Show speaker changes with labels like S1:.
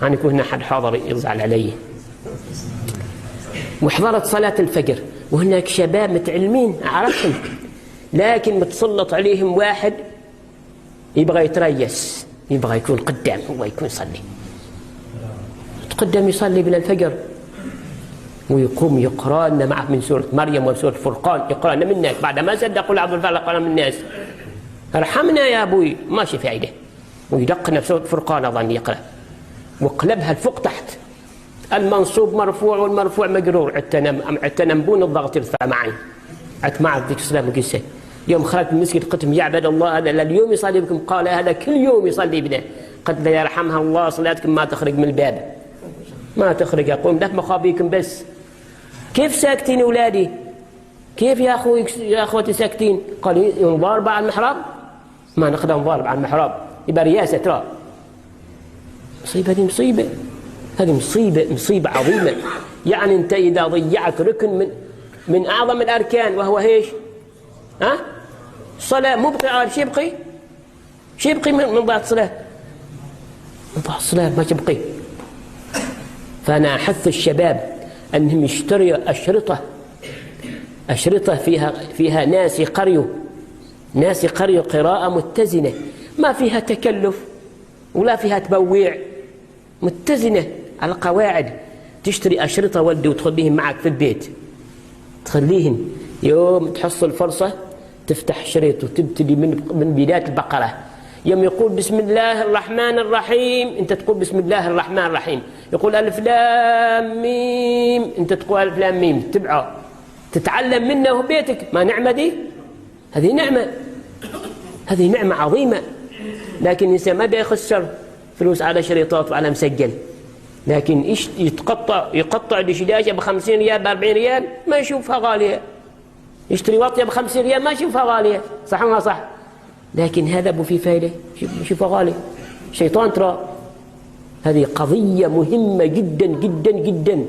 S1: أنا يكون هنا حد حاضر يزعل علي. وحضرت صلاة الفجر وهناك شباب متعلمين أعرفهم، لكن متسلط عليهم واحد يبغى يتريس، يبغى يكون قدام، هو يكون يصلي، تقدم يصلي بلا الفجر ويقوم يقرأ لنا معه من سورة مريم وسورة الفرقان، يقرأ لنا منك بعد ما صدقوا العبد الفلق قال من الناس ارحمنا يا أبوي، ماشي فايدة، ويدقنا في سورة الفرقان أظن يقرأ وقلبها لفوق تحت، المنصوب مرفوع والمرفوع مجرور، عتنمبون الضغط يرفع معي مع ذيك السلام القصة. يوم خرجت من المسجد قلت يا عباد الله هذا اليوم يصلي بكم، قال هذا كل يوم يصلي بنا. قلت له يرحمها الله صلاتكم ما تخرج من الباب، ما تخرج، أقوم لك مخابيكم بس. كيف ساكتين أولادي؟ كيف يا أخوي يا أخوتي ساكتين؟ قال ينضارب على المحراب، ما نقدر نضارب على المحراب، يبقى رياسة ترى. مصيبة، هذه مصيبة، هذه مصيبة عظيمة. يعني أنت إذا ضيعت ركن من أعظم الأركان وهو إيش؟ ها؟ الصلاة مبقي، شو يبقي من ضاعت الصلاة؟ من ضاعت الصلاة ما تبقي. فأنا أحث الشباب أنهم يشتروا أشرطة فيها ناس يقريوا قراءة متزنة، ما فيها تكلف ولا فيها تبويع، متزنة على القواعد. تشتري أشرطة ولدي وتخليهم معك في البيت، تخليهم يوم تحصل فرصة تفتح شريط وتبتدي من بداية البقرة. يوم يقول بسم الله الرحمن الرحيم أنت تقول بسم الله الرحمن الرحيم، يقول ألف لام ميم أنت تقول ألف لام ميم، تبعه تتعلم منه بيتك. ما نعمة دي؟ هذه نعمة عظيمة. لكن الإنسان ما بيخسر فلوس على شريطات وعلى مسجل، لكن إيش يقطع دشداشة ب50 ريال ب40 ريال ما يشوفها غالية، يشتري وطية ب50 ريال ما يشوفها غالية، صح ولا صح؟ لكن هذا أبو في فايدة يشوفها غالية، شيطان ترى. هذه قضية مهمة جدا جدا جدا.